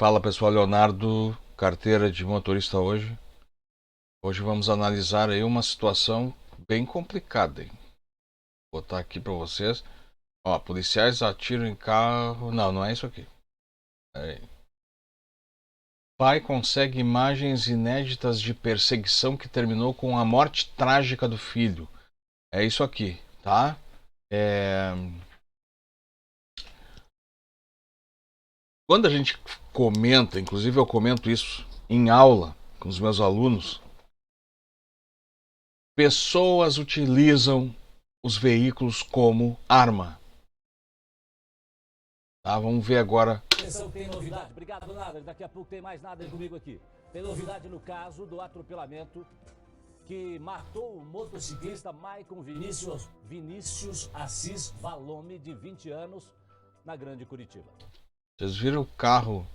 Fala pessoal, Leonardo, carteira de motorista hoje. Hoje vamos analisar aí uma situação bem complicada, hein? Vou botar aqui para vocês. Ó, policiais atiram em carro. Não, não é isso aqui. Aí. Pai consegue imagens inéditas de perseguição que terminou com a morte trágica do filho. É isso aqui, tá? Quando a gente comenta, inclusive eu comento isso em aula com os meus alunos, pessoas utilizam os veículos como arma. Tá, vamos ver agora. Atenção, tem novidade. Obrigado, nada. Daqui a pouco tem mais nada comigo aqui. Tem novidade no caso do atropelamento que matou o motociclista Maicon Vinícius Assis Valome, de 20 anos, na Grande Curitiba. Vocês viram o carro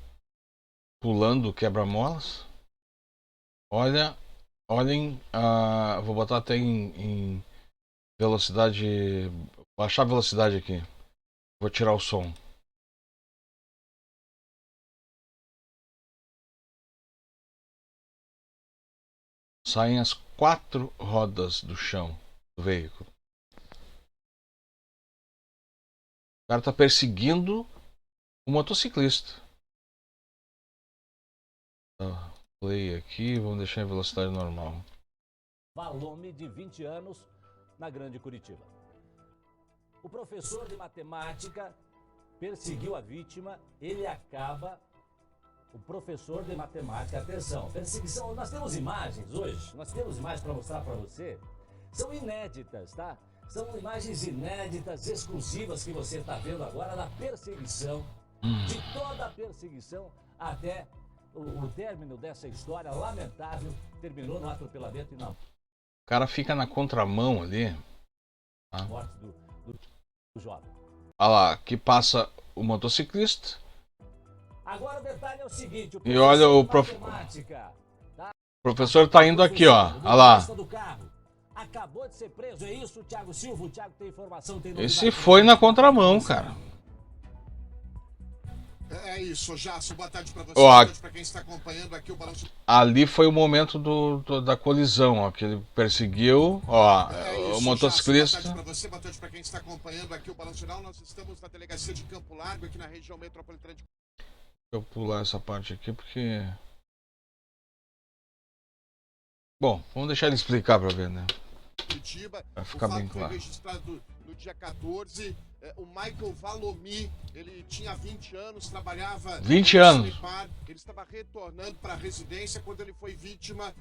pulando o quebra-molas? Olhem, vou botar até em velocidade, baixar a velocidade aqui. Vou tirar o som. Saem as 4 rodas do chão do veículo. O cara tá perseguindo o motociclista. Play aqui, vamos deixar em velocidade normal. Valome, de 20 anos, na Grande Curitiba. O professor de matemática perseguiu a vítima, ele acaba... O professor de matemática, atenção, perseguição, nós temos imagens hoje, para mostrar para você, são inéditas, tá? São imagens inéditas, exclusivas, que você está vendo agora da perseguição, de toda a perseguição até o término dessa história lamentável, terminou no atropelamento e não. O cara fica na contramão ali. A morte do jovem. Olha lá, aqui passa o motociclista. Agora o detalhe é o seguinte, e olha o professor tá indo aqui, ó. Olha lá. Acabou de ser preso, é isso, Thiago Silva? O Thiago tem informação, tem Esse foi na contramão, cara. É isso, Jasso, boa tarde pra você, boa tarde pra quem está acompanhando aqui o Balanço. Ali foi o momento da colisão, ó, que ele perseguiu, ó, o motociclista. Boa tarde pra você, boa tarde pra quem está acompanhando aqui o Balanço Geral. Nós estamos na delegacia de Campo Largo, aqui na região metropolitana de... Deixa eu pular essa parte aqui porque... Bom, vamos deixar ele explicar para ver, né? Curitiba. Vai ficar bem claro. Foi registrado no dia 14. O Michael Valomi, ele tinha 20 anos, trabalhava... 20 anos? Ele estava retornando para a residência quando ele foi vítima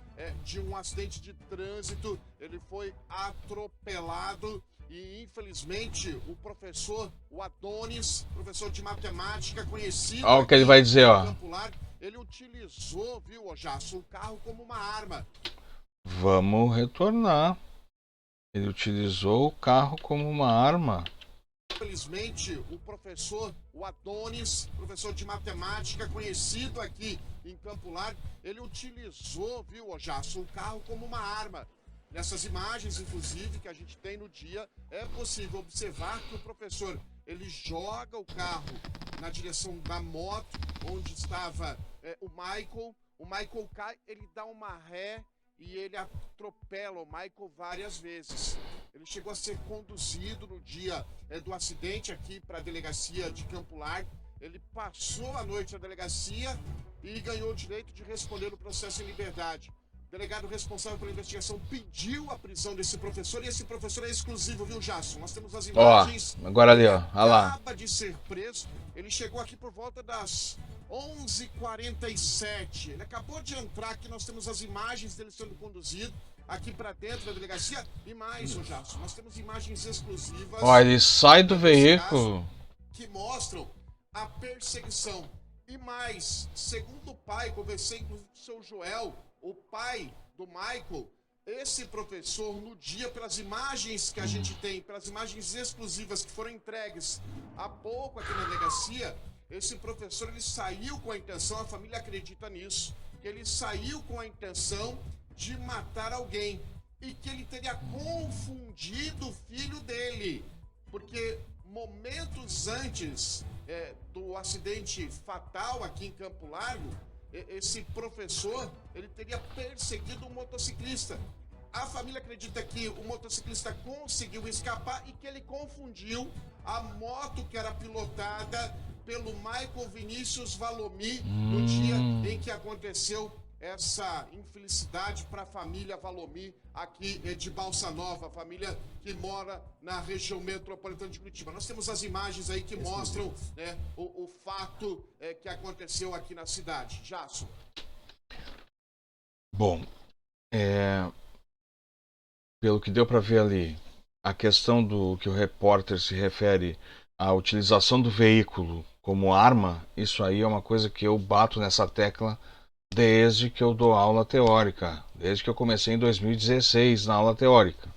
de um acidente de trânsito. Ele foi atropelado. E, infelizmente, o professor, o Adonis, professor de matemática, conhecido... Olha o que ele vai dizer, ó. Ele utilizou, viu, Jasso, o carro como uma arma. Vamos retornar. Ele utilizou o carro como uma arma. Infelizmente, o professor, o Adonis, professor de matemática, conhecido aqui em Campo Largo, ele utilizou, viu, Jasso, o carro como uma arma. Nessas imagens, inclusive, que a gente tem no dia, é possível observar que o professor, ele joga o carro na direção da moto, onde estava o Michael. O Michael cai, ele dá uma ré e ele atropela o Michael várias vezes. Ele chegou a ser conduzido no dia do acidente aqui para a delegacia de Campo Largo. Ele passou a noite na delegacia e ganhou o direito de responder o processo em liberdade. O delegado responsável pela investigação pediu a prisão desse professor, e esse professor é exclusivo, viu, Jasso? Nós temos as imagens. Ó, agora ali, ó. Olha lá. Acaba de ser preso. Ele chegou aqui por volta das 11h47. Ele acabou de entrar aqui, nós temos as imagens dele sendo conduzido aqui para dentro da delegacia. E mais, ô Jasso, nós temos imagens exclusivas. Ó, ele sai do veículo. Que mostram a perseguição. E mais, segundo o pai, conversei com o seu Joel, o pai do Michael, esse professor, no dia, pelas imagens que a gente tem, pelas imagens exclusivas que foram entregues há pouco aqui na delegacia, esse professor, ele saiu com a intenção, a família acredita nisso, que ele saiu com a intenção de matar alguém e que ele teria confundido o filho dele, porque momentos antes do acidente fatal aqui em Campo Largo, esse professor, ele teria perseguido um motociclista. A família acredita que o motociclista conseguiu escapar e que ele confundiu a moto que era pilotada pelo Michael Vinícius Valomi no dia em que aconteceu essa infelicidade para a família Valomi aqui de Balsa Nova, família que mora na região metropolitana de Curitiba. Nós temos as imagens aí que mostram, né, o fato que aconteceu aqui na cidade. Jasso. Bom, pelo que deu para ver ali, a questão do que o repórter se refere à utilização do veículo como arma, isso aí é uma coisa que eu bato nessa tecla desde que eu dou aula teórica, desde que eu comecei em 2016 na aula teórica.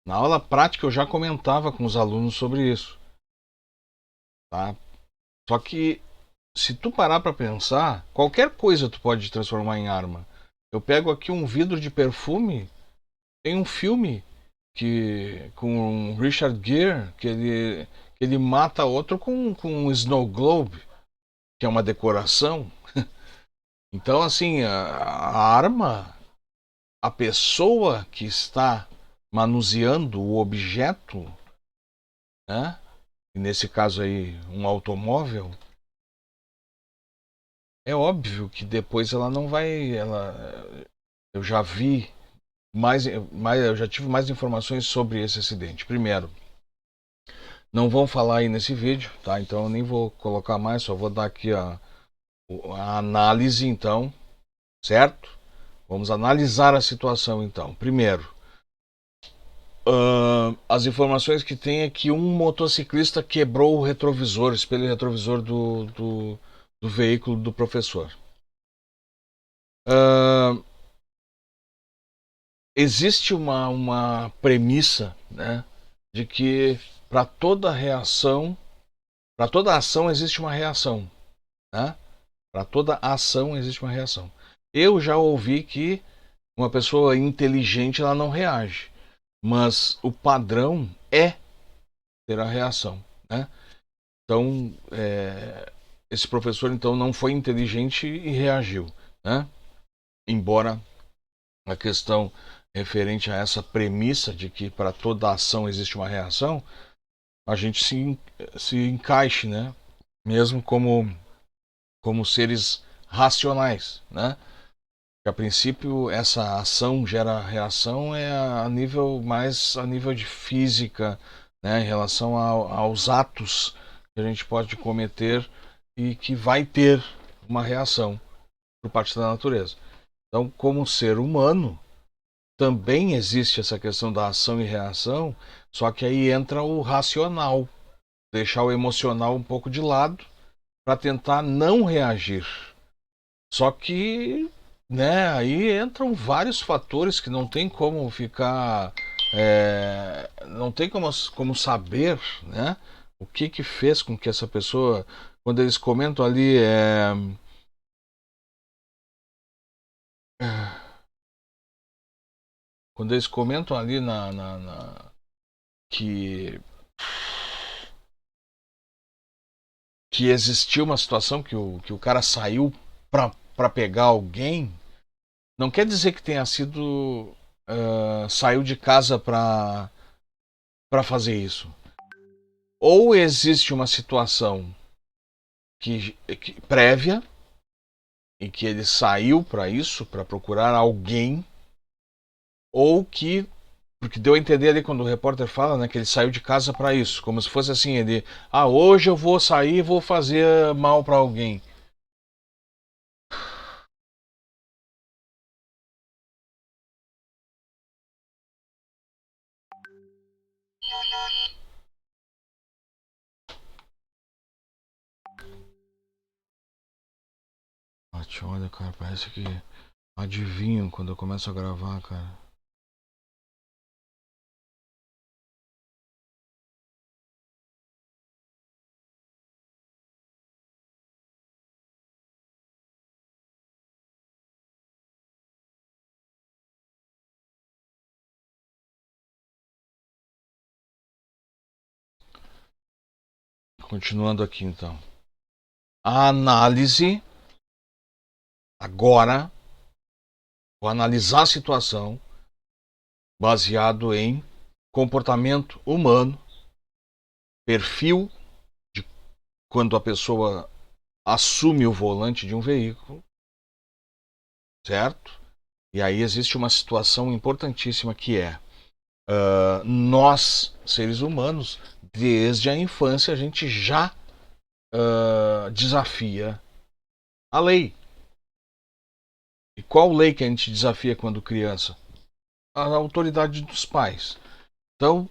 Na aula prática eu já comentava com os alunos sobre isso, tá? Só que se tu parar para pensar, qualquer coisa tu pode transformar em arma. Eu pego aqui um vidro de perfume, tem um filme que com o Richard Gere que ele mata outro com um snow globe, que é uma decoração. Então assim, a arma, a pessoa que está manuseando o objeto, né? E nesse caso aí um automóvel, é óbvio que depois ela não vai, eu já vi eu já tive mais informações sobre esse acidente. Primeiro, não vão falar aí nesse vídeo, tá? Então eu nem vou colocar mais, só vou dar aqui a análise então, certo? Vamos analisar a situação então. Primeiro, as informações que tem é que um motociclista quebrou o retrovisor, o espelho retrovisor do veículo do professor. Existe uma premissa, né, de que para toda reação, para toda ação existe uma reação, né? Para toda ação existe uma reação. Eu já ouvi que uma pessoa inteligente ela não reage, mas o padrão é ter a reação, né? Então, esse professor então não foi inteligente e reagiu, né? Embora a questão referente a essa premissa de que para toda ação existe uma reação, a gente se encaixe, né? Mesmo como seres racionais, né? Que a princípio essa ação gera reação a nível mais a nível de física, né? Em relação aos atos que a gente pode cometer e que vai ter uma reação por parte da natureza. Então, como ser humano, também existe essa questão da ação e reação, só que aí entra o racional, deixar o emocional um pouco de lado para tentar não reagir. Só que, né, aí entram vários fatores que não tem como ficar, não tem como saber, né, o que fez com que essa pessoa, quando eles comentam ali, quando eles comentam ali que que existiu uma situação que o cara saiu para pegar alguém, não quer dizer que tenha sido saiu de casa para fazer isso. Ou existe uma situação que prévia em que ele saiu para isso, para procurar alguém, ou que porque deu a entender ali quando o repórter fala, né, que ele saiu de casa para isso, como se fosse assim, ele, hoje eu vou sair e vou fazer mal para alguém. Olha, cara, parece que adivinham quando eu começo a gravar, cara. Continuando aqui então. A análise, agora, vou analisar a situação baseado em comportamento humano, perfil de quando a pessoa assume o volante de um veículo, certo? E aí existe uma situação importantíssima que é nós, seres humanos, desde a infância a gente já desafia a lei. E qual lei que a gente desafia quando criança? A autoridade dos pais. Então,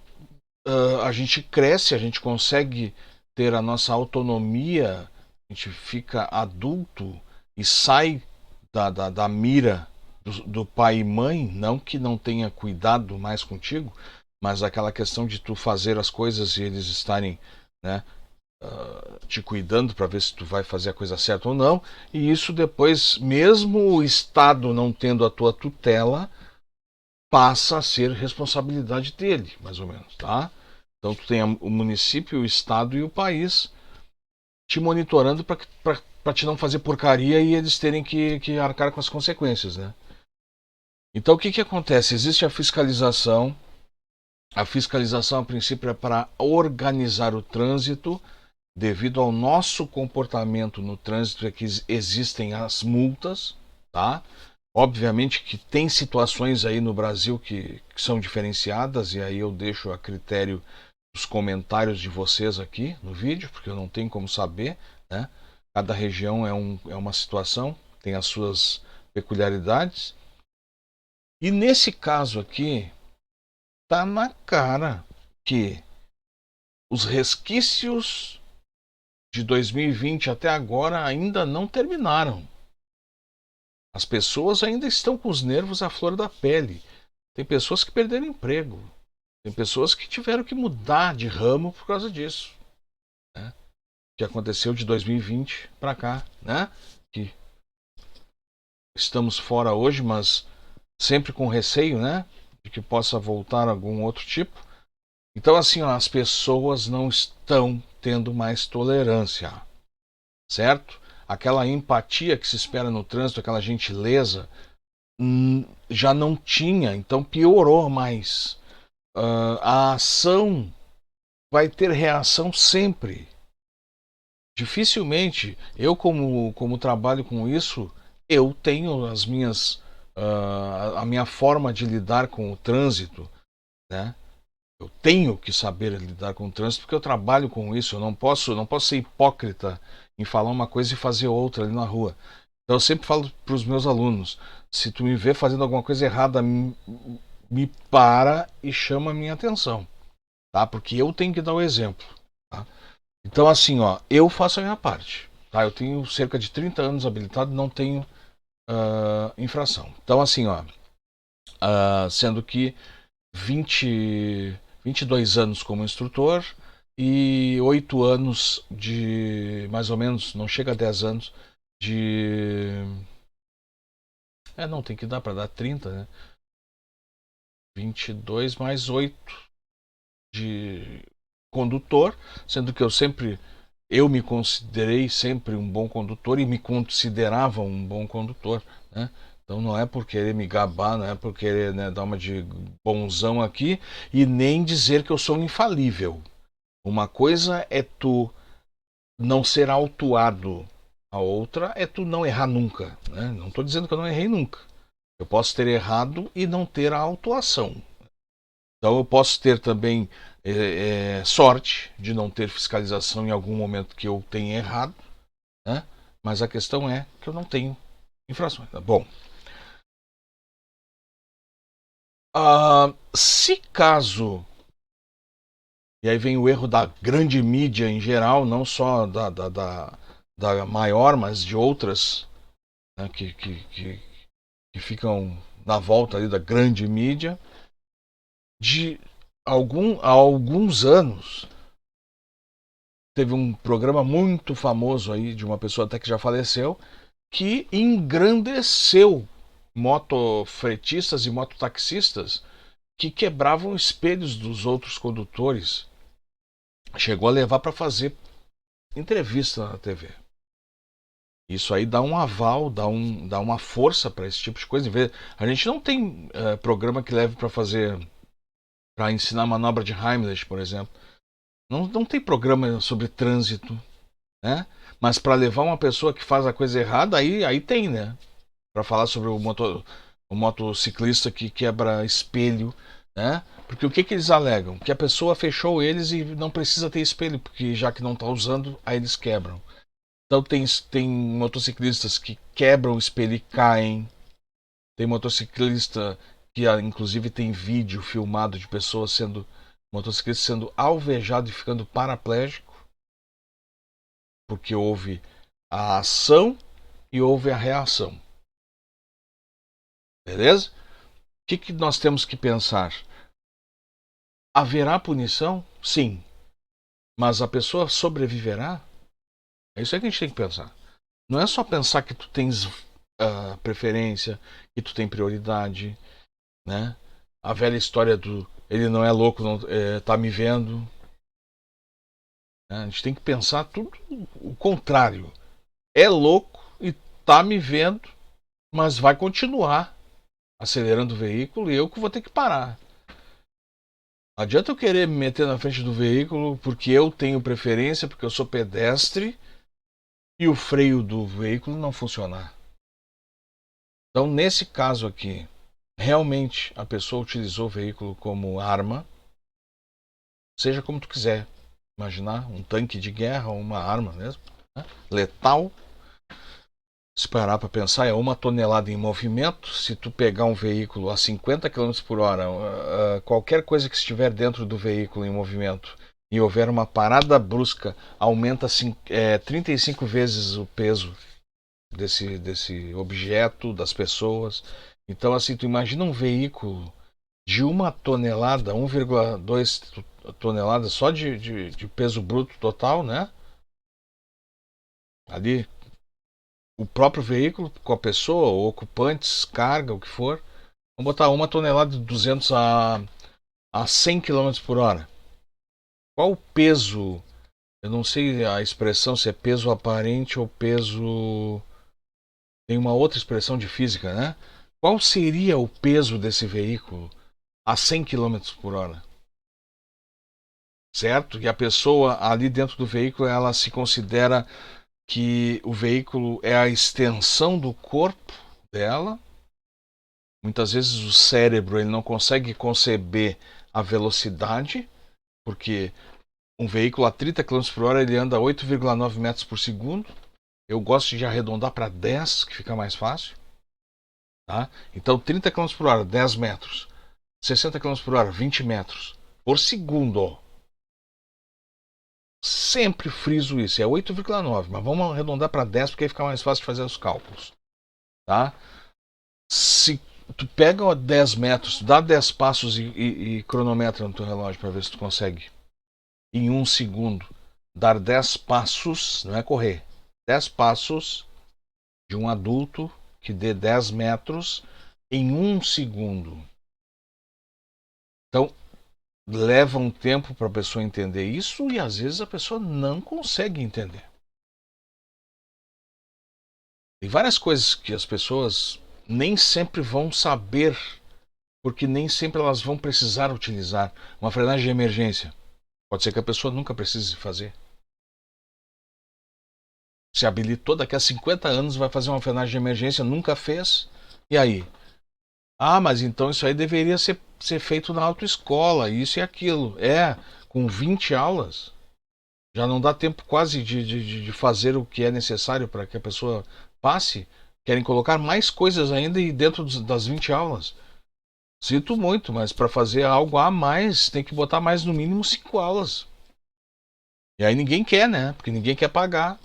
a gente cresce, a gente consegue ter a nossa autonomia, a gente fica adulto e sai da mira do pai e mãe, não que não tenha cuidado mais contigo, mas aquela questão de tu fazer as coisas e eles estarem, né, te cuidando para ver se tu vai fazer a coisa certa ou não, e isso depois, mesmo o Estado não tendo a tua tutela, passa a ser responsabilidade dele, mais ou menos, tá? Então tu tem o município, o Estado e o país te monitorando para te não fazer porcaria e eles terem que arcar com as consequências, né? Então o que acontece? Existe a fiscalização. A fiscalização, a princípio, é para organizar o trânsito. Devido ao nosso comportamento no trânsito é que existem as multas, tá? Obviamente que tem situações aí no Brasil que são diferenciadas, e aí eu deixo a critério dos comentários de vocês aqui no vídeo, porque eu não tenho como saber, né? Cada região é uma situação, tem as suas peculiaridades. E nesse caso aqui, tá na cara que os resquícios de 2020 até agora ainda não terminaram. As pessoas ainda estão com os nervos à flor da pele. Tem pessoas que perderam emprego. Tem pessoas que tiveram que mudar de ramo por causa disso, né? Que aconteceu de 2020 para cá, né? Que estamos fora hoje, mas sempre com receio, né? De que possa voltar algum outro tipo. Então, assim, ó, as pessoas não estão tendo mais tolerância, certo? Aquela empatia que se espera no trânsito, aquela gentileza, já não tinha, então piorou mais. A ação vai ter reação sempre. Dificilmente, eu como trabalho com isso, eu tenho as minhas a minha forma de lidar com o trânsito, né? Eu tenho que saber lidar com o trânsito porque eu trabalho com isso. Eu não posso ser hipócrita em falar uma coisa e fazer outra ali na rua. Então eu sempre falo para os meus alunos: se tu me vê fazendo alguma coisa errada, me para e chama a minha atenção, tá? Porque eu tenho que dar o exemplo, tá? Então assim, ó, eu faço a minha parte, tá? Eu tenho cerca de 30 anos habilitado, não tenho infração. Então assim, ó, sendo que 22 anos como instrutor e 8 anos de, mais ou menos, não chega a 10 anos de... não, tem que dar para dar 30, né? 22 mais 8 de condutor, sendo que eu me considerei sempre um bom condutor e me considerava um bom condutor, né? Então não é por querer me gabar, não é por querer, né, dar uma de bonzão aqui e nem dizer que eu sou infalível. Uma coisa é tu não ser autuado, a outra é tu não errar nunca, né? Não estou dizendo que eu não errei nunca. Eu posso ter errado e não ter a autuação. Então eu posso ter também sorte de não ter fiscalização em algum momento que eu tenha errado, né? Mas a questão é que eu não tenho infrações. Bom, se caso, e aí vem o erro da grande mídia em geral, não só da maior, mas de outras, né, que ficam na volta ali da grande mídia, há alguns anos teve um programa muito famoso aí de uma pessoa até que já faleceu, que engrandeceu motofretistas e mototaxistas que quebravam espelhos dos outros condutores. Chegou a levar para fazer entrevista na TV. Isso aí dá um aval, dá uma força para esse tipo de coisa. A gente não tem programa que leve para ensinar manobra de Heimlich, por exemplo. Não tem programa sobre trânsito, né? Mas para levar uma pessoa que faz a coisa errada, aí tem, né? Para falar sobre o motociclista que quebra espelho, né? Porque o que eles alegam? Que a pessoa fechou eles e não precisa ter espelho, porque já que não está usando, aí eles quebram. Então tem motociclistas que quebram o espelho e caem. Tem motociclista que inclusive tem vídeo filmado de pessoas motociclistas sendo alvejado e ficando paraplégico. Porque houve a ação e houve a reação. Beleza? O que nós temos que pensar? Haverá punição? Sim. Mas a pessoa sobreviverá? É isso aí que a gente tem que pensar. Não é só pensar que tu tens preferência, que tu tem prioridade, né? A velha história do ele não é louco, não tá me vendo. Né? A gente tem que pensar tudo o contrário. É louco e tá me vendo, mas vai continuar acelerando o veículo e eu que vou ter que parar. Não adianta eu querer me meter na frente do veículo porque eu tenho preferência, porque eu sou pedestre e o freio do veículo não funcionar. Então, nesse caso aqui, realmente a pessoa utilizou o veículo como arma, seja como tu quiser imaginar, um tanque de guerra ou uma arma mesmo, né? Letal. Se parar para pensar, é 1 tonelada em movimento. Se tu pegar um veículo a 50 km por hora, qualquer coisa que estiver dentro do veículo em movimento e houver uma parada brusca, aumenta 35 vezes o peso desse objeto, das pessoas. Então, assim, tu imagina um veículo de 1 tonelada, 1,2 toneladas só de peso bruto total, né? Ali, o próprio veículo com a pessoa, ou ocupantes, carga, o que for. Vamos botar 1 tonelada de 200 a 100 km por hora. Qual o peso? Eu não sei a expressão se é peso aparente ou peso... Tem uma outra expressão de física, né? Qual seria o peso desse veículo a 100 km por hora? Certo? E a pessoa ali dentro do veículo, ela se considera que o veículo é a extensão do corpo dela. Muitas vezes o cérebro ele não consegue conceber a velocidade, porque um veículo a 30 km por hora ele anda 8,9 metros por segundo. Eu gosto de arredondar para 10, que fica mais fácil. Tá? Então 30 km por hora, 10 metros. 60 km por hora, 20 metros por segundo. Sempre friso isso, é 8,9, mas vamos arredondar para 10 porque aí fica mais fácil de fazer os cálculos. Tá? Se tu pega 10 metros, dá 10 passos e cronometra no teu relógio para ver se tu consegue em 1 segundo dar 10 passos, não é correr, 10 passos de um adulto que dê 10 metros em 1 segundo. Então, leva um tempo para a pessoa entender isso e às vezes a pessoa não consegue entender. Tem várias coisas que as pessoas nem sempre vão saber, porque nem sempre elas vão precisar utilizar. Uma frenagem de emergência. Pode ser que a pessoa nunca precise fazer. Se habilitou, daqui a 50 anos vai fazer uma frenagem de emergência, nunca fez. E aí? Ah, mas então isso aí deveria ser feito na autoescola, isso e aquilo. Com 20 aulas, já não dá tempo quase de fazer o que é necessário para que a pessoa passe. Querem colocar mais coisas ainda e dentro das 20 aulas. Sinto muito, mas para fazer algo a mais, tem que botar mais no mínimo 5 aulas. E aí ninguém quer, né? Porque ninguém quer pagar.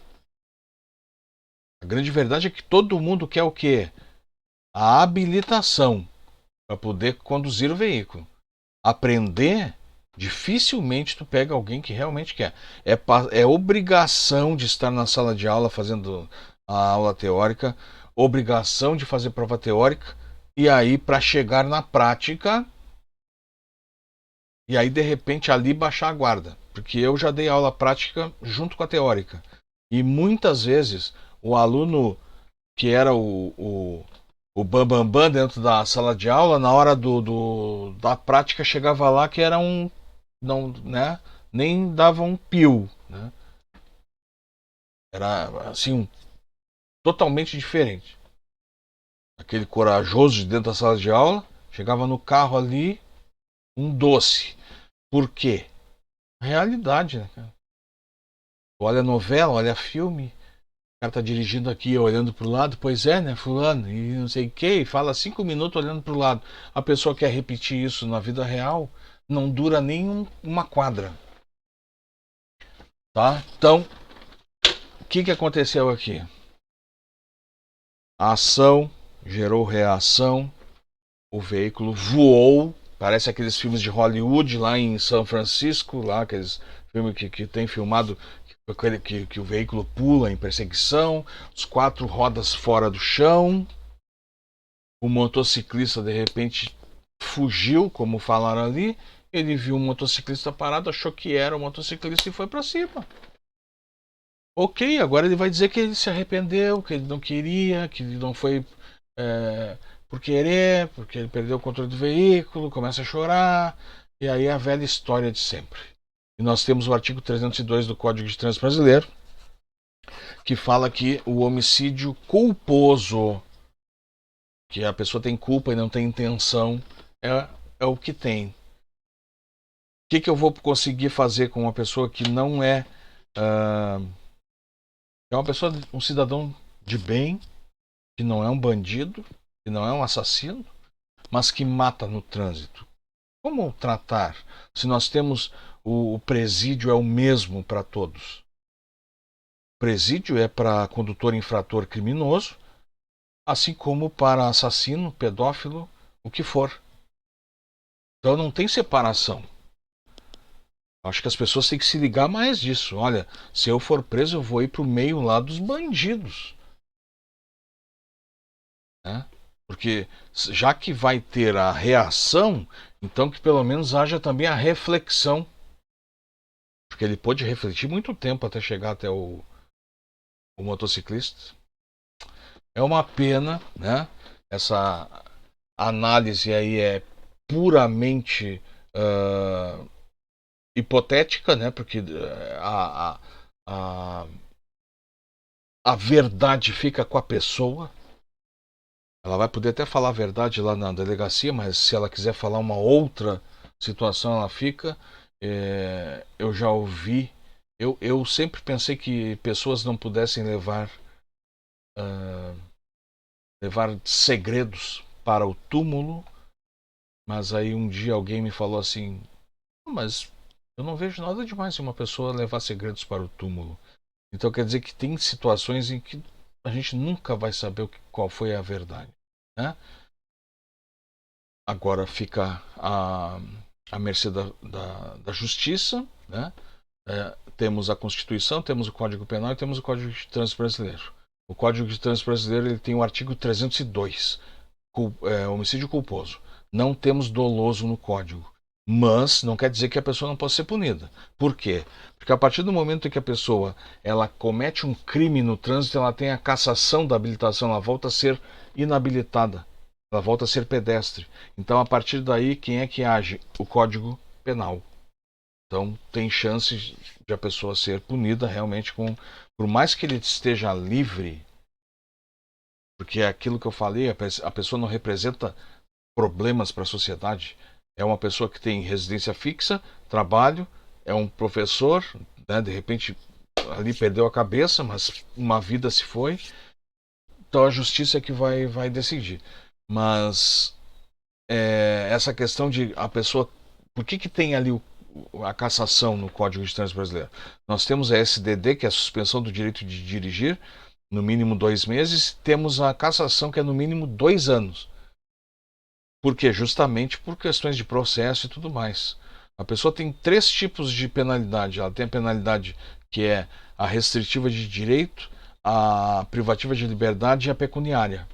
A grande verdade é que todo mundo quer o quê? A habilitação para poder conduzir o veículo. Aprender, dificilmente tu pega alguém que realmente quer. É obrigação de estar na sala de aula fazendo a aula teórica, obrigação de fazer prova teórica, e aí para chegar na prática, e aí de repente ali baixar a guarda. porque eu já dei aula prática junto com a teórica. E muitas vezes o aluno que era o bambambam dentro da sala de aula, na hora da prática chegava lá que era um, não, né, nem dava um pio, né? Era assim, totalmente diferente. Aquele corajoso de dentro da sala de aula, chegava no carro ali, um doce. Por quê? Realidade, né, cara? Olha novela, olha filme, o cara tá dirigindo aqui, olhando pro lado, pois é, né, fulano, e não sei o que, fala 5 minutos olhando pro lado. A pessoa quer repetir isso na vida real, não dura nem uma quadra. Tá? Então, o que aconteceu aqui? A ação gerou reação, o veículo voou, parece aqueles filmes de Hollywood lá em São Francisco, lá aqueles filmes que tem filmado que o veículo pula em perseguição, os 4 rodas fora do chão, o motociclista de repente fugiu, como falaram ali, ele viu um motociclista parado, achou que era o motociclista e foi para cima. Ok, agora ele vai dizer que ele se arrependeu, que ele não queria, que ele não foi por querer, porque ele perdeu o controle do veículo, começa a chorar, e aí é a velha história de sempre. E nós temos o artigo 302 do Código de Trânsito Brasileiro, que fala que o homicídio culposo, que a pessoa tem culpa e não tem intenção, é o que tem. O que eu vou conseguir fazer com uma pessoa que não é uma pessoa, um cidadão de bem, que não é um bandido, que não é um assassino, mas que mata no trânsito? Como tratar se nós temos o presídio é o mesmo para todos? O presídio é para condutor infrator criminoso, assim como para assassino, pedófilo, o que for. Então não tem separação. Acho que as pessoas têm que se ligar mais disso. Olha, se eu for preso, eu vou ir para o meio lá dos bandidos. Né? Porque já que vai ter a reação, então que pelo menos haja também a reflexão. Porque ele pôde refletir muito tempo até chegar até o motociclista. É uma pena, né? Essa análise aí é puramente hipotética, né? Porque a, a verdade fica com a pessoa. Ela vai poder até falar a verdade lá na delegacia, mas se ela quiser falar uma outra situação, ela fica. Eu já ouvi. Eu sempre pensei que pessoas não pudessem levar segredos para o túmulo, mas aí um dia alguém me falou assim: mas eu não vejo nada demais em uma pessoa levar segredos para o túmulo. Então quer dizer que tem situações em que a gente nunca vai saber qual foi a verdade, né? Agora fica a mercê da justiça, né? Temos a Constituição, temos o Código Penal e temos o Código de Trânsito Brasileiro. O Código de Trânsito Brasileiro ele tem o artigo 302, homicídio culposo. Não temos doloso no Código. Mas não quer dizer que a pessoa não possa ser punida. Por quê? Porque a partir do momento em que a pessoa ela comete um crime no trânsito, ela tem a cassação da habilitação, ela volta a ser inabilitada, ela volta a ser pedestre. Então, a partir daí, quem é que age? O Código Penal. Então, tem chances de a pessoa ser punida realmente por mais que ele esteja livre, porque é aquilo que eu falei, a pessoa não representa problemas para a sociedade. É uma pessoa que tem residência fixa, trabalho, é um professor, né, de repente ali perdeu a cabeça, mas uma vida se foi. Então a justiça é que vai decidir. Mas essa questão de a pessoa... Por que tem ali a cassação no Código de Trânsito Brasileiro? Nós temos a SDD, que é a suspensão do direito de dirigir, no mínimo 2 meses. Temos a cassação, que é no mínimo 2 anos. Por quê? Justamente por questões de processo e tudo mais. A pessoa tem 3 tipos de penalidade. Ela tem a penalidade que é a restritiva de direito, a privativa de liberdade e a pecuniária.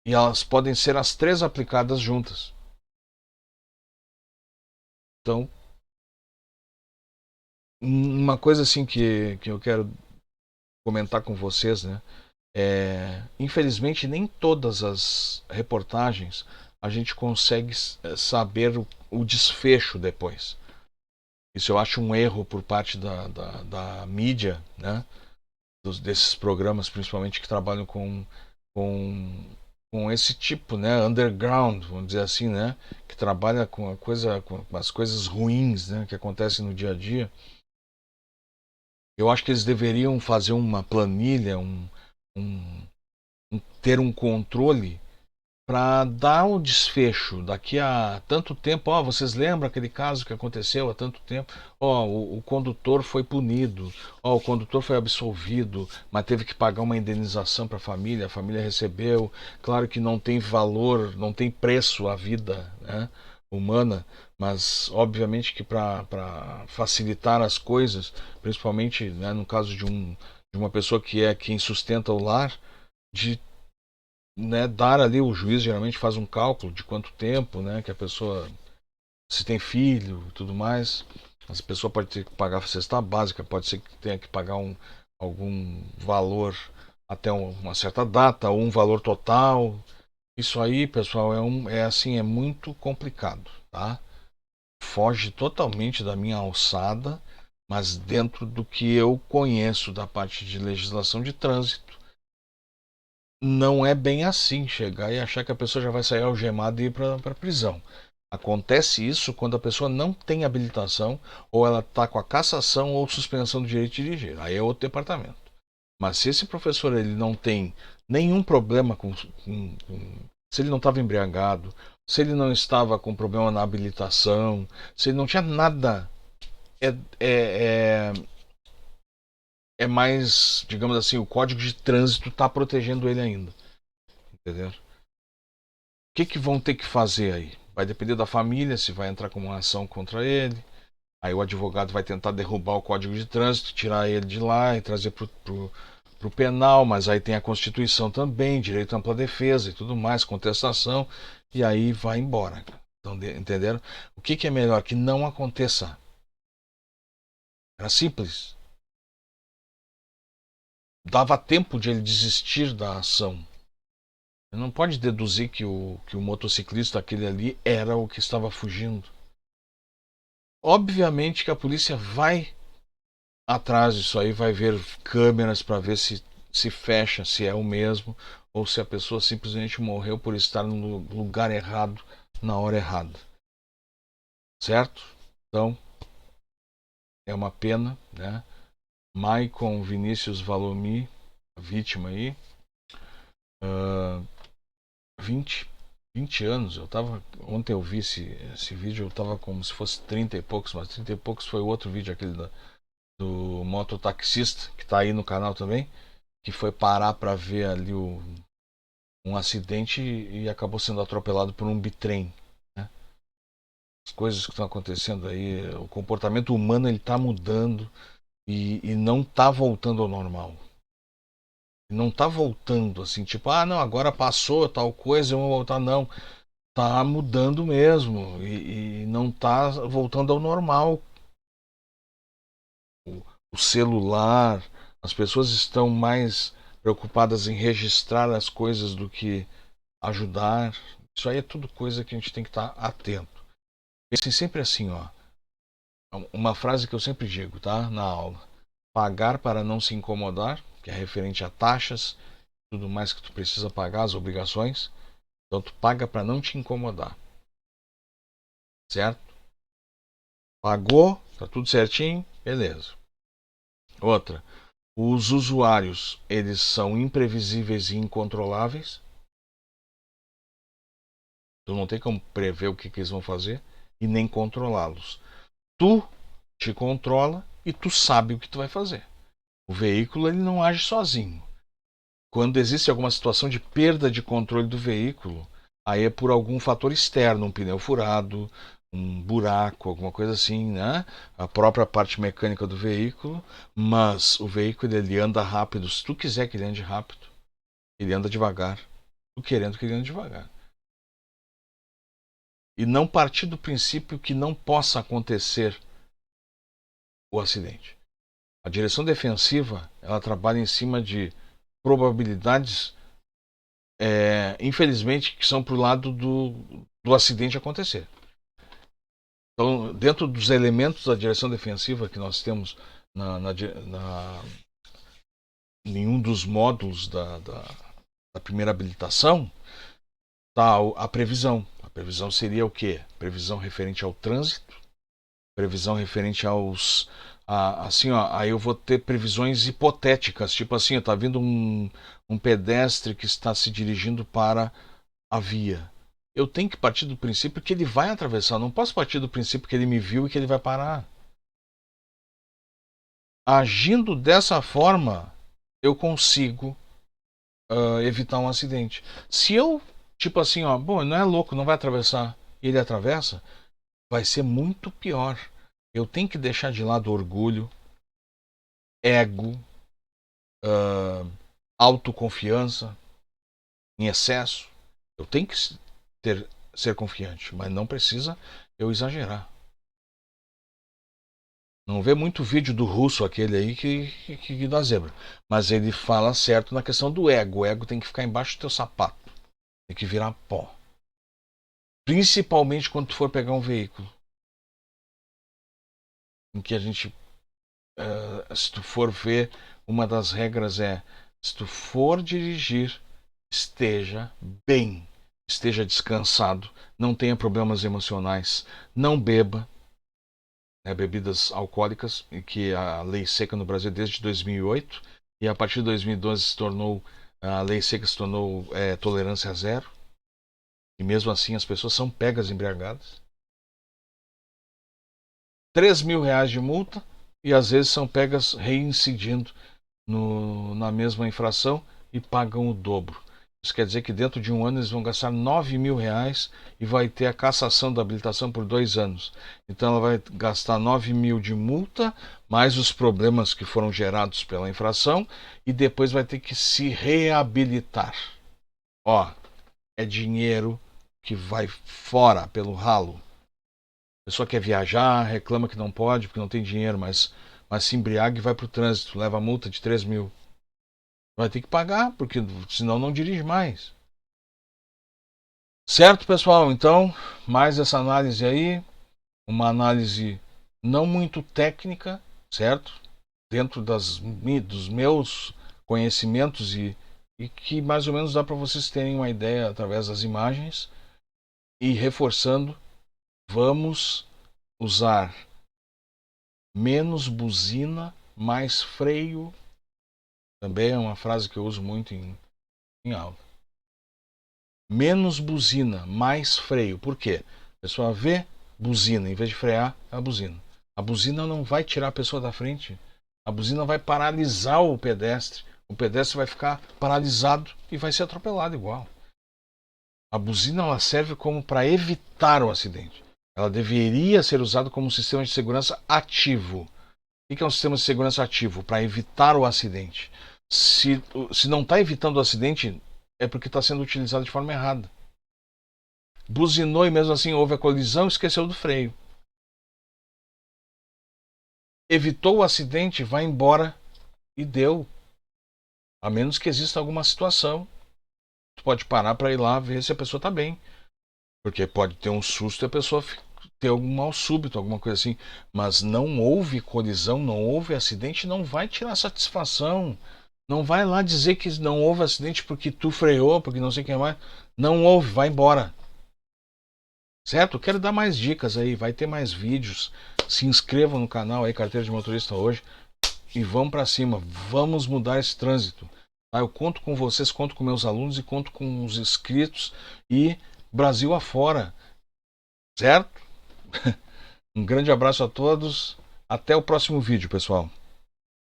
E elas podem ser as 3 aplicadas juntas. Então, uma coisa assim que eu quero comentar com vocês, né? Infelizmente, nem todas as reportagens a gente consegue saber o desfecho depois. Isso eu acho um erro por parte da mídia, né? Desses programas, principalmente que trabalham com, com esse tipo, né? Underground, vamos dizer assim, né? Que trabalha com com as coisas ruins, né? Que acontecem no dia a dia. Eu acho que eles deveriam fazer uma planilha, um, ter um controle para dar o desfecho daqui a tanto tempo. Ó, vocês lembram aquele caso que aconteceu há tanto tempo? Ó, o condutor foi punido. Ó, o condutor foi absolvido, mas teve que pagar uma indenização para a família recebeu. Claro que não tem valor, não tem preço a vida, né, humana, mas obviamente que para facilitar as coisas, principalmente, né, no caso de uma pessoa que é quem sustenta o lar, de, né, dar ali, o juiz geralmente faz um cálculo de quanto tempo, né, que a pessoa, se tem filho e tudo mais, essa pessoa pode ter que pagar a cesta básica, pode ser que tenha que pagar algum valor até uma certa data, ou um valor total. Isso aí, pessoal, é assim, é muito complicado, tá? Foge totalmente da minha alçada, mas dentro do que eu conheço da parte de legislação de trânsito, não é bem assim chegar e achar que a pessoa já vai sair algemada e ir para a prisão. Acontece isso quando a pessoa não tem habilitação ou ela está com a cassação ou suspensão do direito de dirigir. Aí é outro departamento. Mas se esse professor ele não tem nenhum problema se ele não estava embriagado, se ele não estava com problema na habilitação, se ele não tinha nada, é, é, é, é mais, digamos assim, o código de trânsito está protegendo ele ainda. Entendeu? Que vão ter que fazer aí? Vai depender da família, se vai entrar com uma ação contra ele. Aí o advogado vai tentar derrubar o código de trânsito, tirar ele de lá e trazer para o penal, mas aí tem a Constituição também, direito à ampla defesa e tudo mais, contestação, e aí vai embora. Então, entenderam? O que é melhor? Que não aconteça. Era simples. Dava tempo de ele desistir da ação. Você não pode deduzir que o motociclista, aquele ali, era o que estava fugindo. Obviamente que a polícia vai atrás disso aí, vai ver câmeras para ver se fecha, se é o mesmo, ou se a pessoa simplesmente morreu por estar no lugar errado, na hora errada. Certo? Então, é uma pena, né? Maicon Vinícius Valomi, a vítima aí, 20, 20 anos. Ontem eu vi esse vídeo, eu tava como se fosse 30 e poucos, mas 30 e poucos foi o outro vídeo, aquele do mototaxista, que está aí no canal também, que foi parar para ver ali um acidente e acabou sendo atropelado por um bitrem, né? As coisas que estão acontecendo aí, o comportamento humano ele está mudando e não está voltando ao normal. Não está voltando assim, tipo, ah, não, agora passou tal coisa, eu vou voltar. Não, tá mudando mesmo e não está voltando ao normal. O celular, as pessoas estão mais preocupadas em registrar as coisas do que ajudar. Isso aí é tudo coisa que a gente tem que estar atento. Pensem sempre assim, ó. Uma frase que eu sempre digo, tá? Na aula. Pagar para não se incomodar, que é referente a taxas, tudo mais que tu precisa pagar, as obrigações. Então tu paga para não te incomodar. Certo? Pagou, tá tudo certinho, beleza. Outra. Os usuários, eles são imprevisíveis e incontroláveis. Tu não tem como prever o que eles vão fazer e nem controlá-los. Tu te controla e tu sabe o que tu vai fazer. O veículo ele não age sozinho. Quando existe alguma situação de perda de controle do veículo, aí é por algum fator externo, um pneu furado, um buraco, alguma coisa assim, né? A própria parte mecânica do veículo, mas o veículo ele anda rápido. Se tu quiser que ele ande rápido, ele anda devagar. Tu querendo que ele ande devagar. E não partir do princípio que não possa acontecer o acidente. A direção defensiva, ela trabalha em cima de probabilidades, infelizmente, que são para o lado do acidente acontecer. Então, dentro dos elementos da direção defensiva que nós temos em um dos módulos da primeira habilitação, está a previsão. A previsão seria o quê? Previsão referente ao trânsito, previsão referente aos... aí eu vou ter previsões hipotéticas, tipo assim, está vindo um pedestre que está se dirigindo para a via. Eu tenho que partir do princípio que ele vai atravessar, não posso partir do princípio que ele me viu e que ele vai parar. Agindo dessa forma, eu consigo evitar um acidente. Se eu, tipo assim, bom, não é louco, não vai atravessar, e ele atravessa, vai ser muito pior. Eu tenho que deixar de lado orgulho, ego, autoconfiança em excesso. Eu tenho que ser confiante, mas não precisa eu exagerar. Não vê muito vídeo do russo aquele aí que dá zebra. Mas ele fala certo na questão do ego. O ego tem que ficar embaixo do teu sapato. Tem que virar pó. Principalmente quando tu for pegar um veículo. Em que a gente... se tu for ver, uma das regras é... Se tu for dirigir, esteja bem. Esteja descansado. Não tenha problemas emocionais. Não beba. Bebidas alcoólicas, que a lei seca no Brasil é desde 2008, e a partir de 2012 a lei seca se tornou tolerância zero, e mesmo assim as pessoas são pegas embriagadas. R$3.000 de multa, e às vezes são pegas reincidindo na mesma infração e pagam o dobro. Isso quer dizer que dentro de um ano eles vão gastar R$9.000 e vai ter a cassação da habilitação por 2 anos. Então ela vai gastar 9.000 de multa, mais os problemas que foram gerados pela infração, e depois vai ter que se reabilitar. É dinheiro que vai fora pelo ralo. A pessoa quer viajar, reclama que não pode porque não tem dinheiro, mas se embriaga e vai para o trânsito, leva multa de 3.000. Vai ter que pagar, porque senão não dirige mais. Certo, pessoal? Então, mais essa análise aí. Uma análise não muito técnica, certo? Dentro dos meus conhecimentos e que mais ou menos dá para vocês terem uma ideia através das imagens. E reforçando, vamos usar menos buzina, mais freio. Também é uma frase que eu uso muito em aula. Menos buzina, mais freio. Por quê? A pessoa vê buzina, em vez de frear, a buzina. A buzina não vai tirar a pessoa da frente. A buzina vai paralisar o pedestre. O pedestre vai ficar paralisado e vai ser atropelado igual. A buzina ela serve como para evitar o acidente. Ela deveria ser usada como um sistema de segurança ativo. O que é um sistema de segurança ativo? Para evitar o acidente. Se não está evitando o acidente, é porque está sendo utilizado de forma errada. Buzinou e mesmo assim houve a colisão, esqueceu do freio. Evitou o acidente, vai embora e deu. A menos que exista alguma situação. Tu pode parar para ir lá ver se a pessoa está bem. Porque pode ter um susto e a pessoa ter algum mal súbito, alguma coisa assim. Mas não houve colisão, não houve acidente, não vai tirar satisfação. Não vai lá dizer que não houve acidente porque tu freou, porque não sei o que mais. Não houve, vai embora. Certo? Quero dar mais dicas aí, vai ter mais vídeos. Se inscrevam no canal aí, Carteira de Motorista Hoje. E vamos para cima, vamos mudar esse trânsito. Eu conto com vocês, conto com meus alunos e conto com os inscritos e Brasil afora. Certo? Um grande abraço a todos. Até o próximo vídeo, pessoal.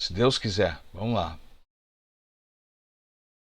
Se Deus quiser. Vamos lá.